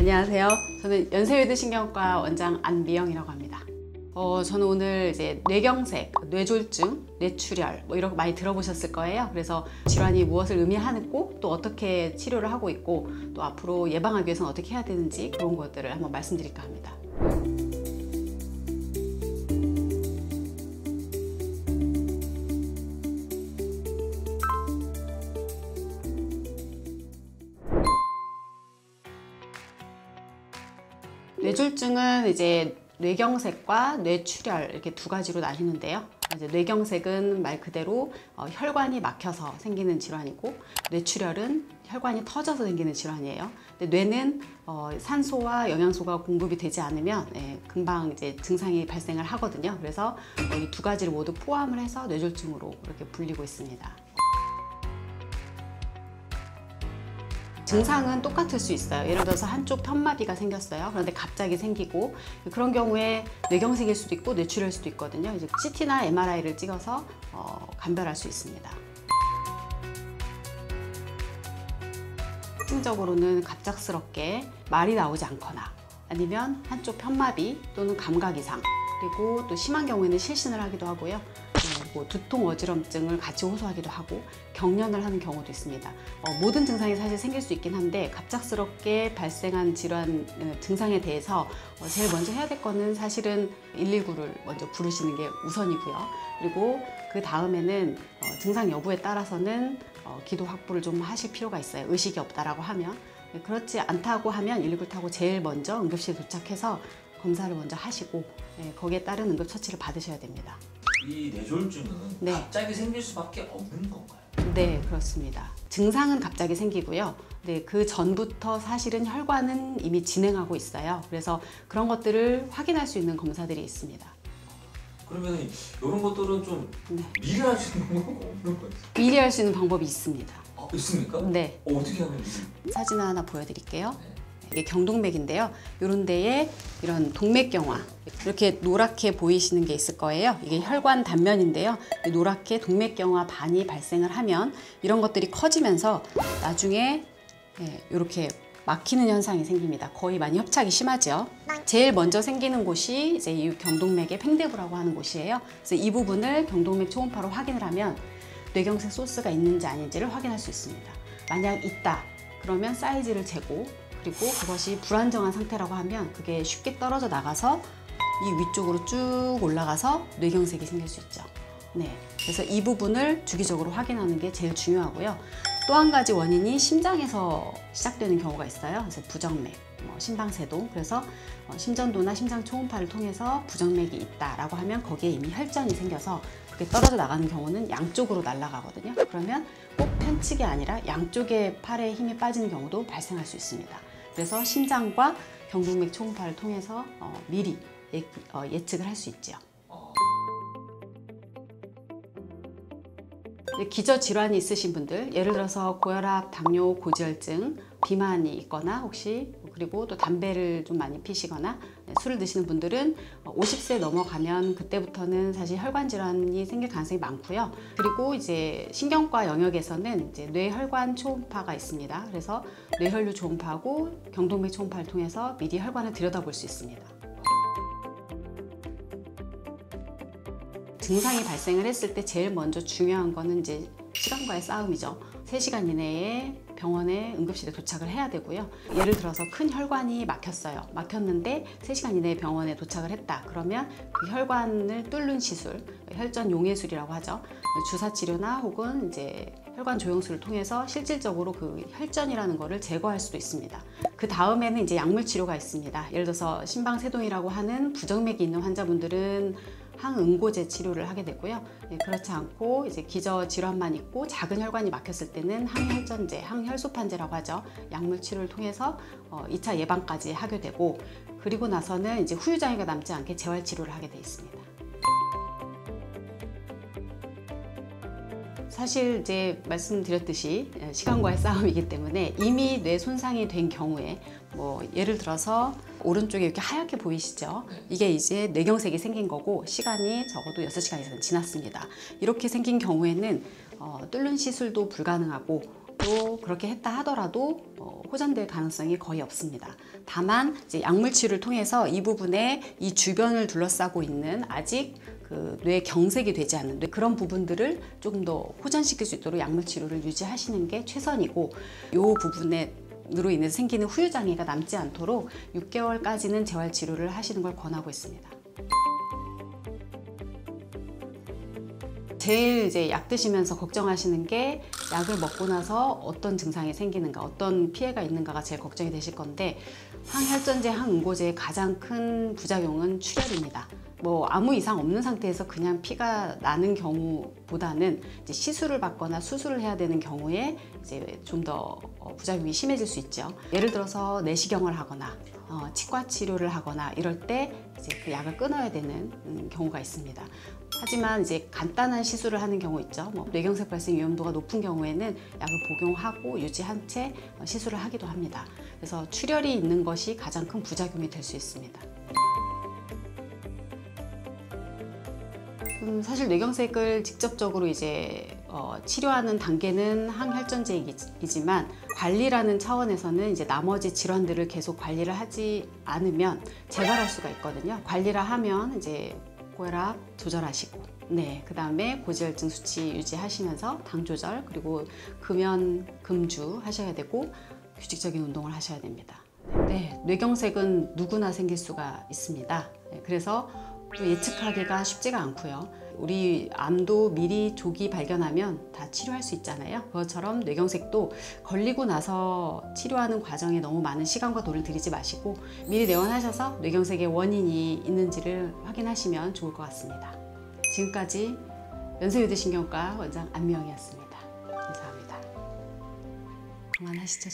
안녕하세요. 저는 연세외드신경과 원장 안미영이라고 합니다. 저는 오늘 이제 뇌경색, 뇌졸중, 뇌출혈 이런 거 많이 들어보셨을 거예요. 그래서 질환이 무엇을 의미하고 또 어떻게 치료를 하고 있고 또 앞으로 예방하기 위해서는 어떻게 해야 되는지 그런 것들을 한번 말씀드릴까 합니다. 뇌졸중은 이제 뇌경색과 뇌출혈 이렇게 두 가지로 나뉘는데요. 이제 뇌경색은 말 그대로 혈관이 막혀서 생기는 질환이고, 뇌출혈은 혈관이 터져서 생기는 질환이에요. 근데 뇌는 산소와 영양소가 공급이 되지 않으면 금방 이제 증상이 발생을 하거든요. 그래서 이 두 가지를 모두 포함을 해서 뇌졸중으로 이렇게 불리고 있습니다. 증상은 똑같을 수 있어요. 예를 들어서 한쪽 편마비가 생겼어요. 그런데 갑자기 생기고, 그런 경우에 뇌경색일 수도 있고 뇌출혈일 수도 있거든요. 이제 CT나 MRI를 찍어서 감별할 수 있습니다. 특징적으로는 갑작스럽게 말이 나오지 않거나, 아니면 한쪽 편마비 또는 감각 이상, 그리고 또 심한 경우에는 실신을 하기도 하고요. 두통, 어지럼증을 같이 호소하기도 하고 경련을 하는 경우도 있습니다. 모든 증상이 사실 생길 수 있긴 한데, 갑작스럽게 발생한 질환 증상에 대해서 제일 먼저 해야 될 거는 사실은 119를 먼저 부르시는 게 우선이고요. 그리고 그 다음에는 증상 여부에 따라서는 기도 확보를 좀 하실 필요가 있어요. 의식이 없다라고 하면. 그렇지 않다고 하면 119를 타고 제일 먼저 응급실에 도착해서 검사를 먼저 하시고 거기에 따른 응급처치를 받으셔야 됩니다. 이 뇌졸중은 갑자기 생길 수밖에 없는 건가요? 네, 그렇습니다. 증상은 갑자기 생기고요. 네, 그 전부터 사실은 혈관은 이미 진행하고 있어요. 그래서 그런 것들을 확인할 수 있는 검사들이 있습니다. 그러면 이런 것들은 좀 미리 할 수 있는 방법은 없는 거예요? 미리 할 수 있는 방법이 있습니다. 있습니까? 네. 어떻게 하면 사진 하나 보여드릴게요. 이게 경동맥인데요. 이런 데에 이런 동맥경화, 이렇게 노랗게 보이시는 게 있을 거예요. 이게 혈관 단면인데요. 노랗게 동맥경화 반이 발생을 하면 이런 것들이 커지면서 나중에 이렇게 막히는 현상이 생깁니다. 거의 많이 협착이 심하죠. 제일 먼저 생기는 곳이 이제 이 경동맥의 팽대부라고 하는 곳이에요. 그래서 이 부분을 경동맥 초음파로 확인을 하면 뇌경색 소스가 있는지 아닌지를 확인할 수 있습니다. 만약 있다, 그러면 사이즈를 재고, 그리고 그것이 불안정한 상태라고 하면 그게 쉽게 떨어져 나가서 이 위쪽으로 쭉 올라가서 뇌경색이 생길 수 있죠. 네, 그래서 이 부분을 주기적으로 확인하는 게 제일 중요하고요. 또 한 가지 원인이 심장에서 시작되는 경우가 있어요. 그래서 부정맥, 심방세동, 그래서 심전도나 심장 초음파를 통해서 부정맥이 있다라고 하면 거기에 이미 혈전이 생겨서 그게 떨어져 나가는 경우는 양쪽으로 날아가거든요. 그러면 꼭 편측이 아니라 양쪽의 팔에 힘이 빠지는 경우도 발생할 수 있습니다. 그래서 심장과 경동맥 초음파를 통해서 미리 예측을 할 수 있죠. 기저질환이 있으신 분들, 예를 들어서 고혈압, 당뇨, 고지혈증, 비만이 있거나 혹시 그리고 또 담배를 좀 많이 피시거나 술을 드시는 분들은 50세 넘어가면 그때부터는 사실 혈관 질환이 생길 가능성이 많고요. 그리고 이제 신경과 영역에서는 이제 뇌혈관 초음파가 있습니다. 그래서 뇌혈류 초음파하고 경동맥 초음파를 통해서 미리 혈관을 들여다볼 수 있습니다. 증상이 발생을 했을 때 제일 먼저 중요한 거는 이제 시간과의 싸움이죠. 3시간 이내에 병원에 응급실에 도착을 해야 되고요. 예를 들어서 큰 혈관이 막혔어요. 막혔는데 3시간 이내에 병원에 도착을 했다. 그러면 그 혈관을 뚫는 시술, 혈전 용해술이라고 하죠. 주사 치료나 혹은 이제 혈관 조영술을 통해서 실질적으로 그 혈전이라는 거를 제거할 수도 있습니다. 그 다음에는 이제 약물 치료가 있습니다. 예를 들어서 심방세동이라고 하는 부정맥이 있는 환자분들은 항응고제 치료를 하게 되고요. 그렇지 않고 이제 기저 질환만 있고 작은 혈관이 막혔을 때는 항혈전제, 항혈소판제라고 하죠. 약물 치료를 통해서 2차 예방까지 하게 되고, 그리고 나서는 이제 후유장애가 남지 않게 재활 치료를 하게 돼 있습니다. 사실 이제 말씀드렸듯이 시간과의 싸움이기 때문에 이미 뇌 손상이 된 경우에 예를 들어서 오른쪽에 이렇게 하얗게 보이시죠? 이게 이제 뇌경색이 생긴 거고 시간이 적어도 6시간 이상 지났습니다. 이렇게 생긴 경우에는 뚫는 시술도 불가능하고 또 그렇게 했다 하더라도 호전될 가능성이 거의 없습니다. 다만 이제 약물 치료를 통해서 이 부분에 이 주변을 둘러싸고 있는 아직 그 뇌 경색이 되지 않는 그런 부분들을 조금 더 호전시킬 수 있도록 약물 치료를 유지하시는 게 최선이고, 이 부분으로 인해서 생기는 후유 장애가 남지 않도록 6개월까지는 재활 치료를 하시는 걸 권하고 있습니다. 제일 이제 약 드시면서 걱정하시는 게 약을 먹고 나서 어떤 증상이 생기는가, 어떤 피해가 있는가가 제일 걱정이 되실 건데, 항혈전제, 항응고제의 가장 큰 부작용은 출혈입니다. 뭐 아무 이상 없는 상태에서 그냥 피가 나는 경우보다는 이제 시술을 받거나 수술을 해야 되는 경우에 이제 좀 더 부작용이 심해질 수 있죠. 예를 들어서 내시경을 하거나 치과 치료를 하거나 이럴 때 이제 그 약을 끊어야 되는 경우가 있습니다. 하지만 이제 간단한 시술을 하는 경우 있죠. 뭐 뇌경색 발생 위험도가 높은 경우에는 약을 복용하고 유지한 채 시술을 하기도 합니다. 그래서 출혈이 있는 것이 가장 큰 부작용이 될 수 있습니다. 사실 뇌경색을 직접적으로 이제 치료하는 단계는 항혈전제이지만 관리라는 차원에서는 이제 나머지 질환들을 계속 관리를 하지 않으면 재발할 수가 있거든요. 관리를 하면 이제 고혈압 조절하시고, 네, 그 다음에 고지혈증 수치 유지하시면서 당 조절, 그리고 금연 금주 하셔야 되고 규칙적인 운동을 하셔야 됩니다. 네, 뇌경색은 누구나 생길 수가 있습니다. 네, 그래서 예측하기가 쉽지가 않고요. 우리 암도 미리 조기 발견하면 다 치료할 수 있잖아요. 그것처럼 뇌경색도 걸리고 나서 치료하는 과정에 너무 많은 시간과 돈을 들이지 마시고 미리 내원하셔서 뇌경색의 원인이 있는지를 확인하시면 좋을 것 같습니다. 지금까지 연세유대신경과 원장 안미영이었습니다. 감사합니다. 그만하시죠.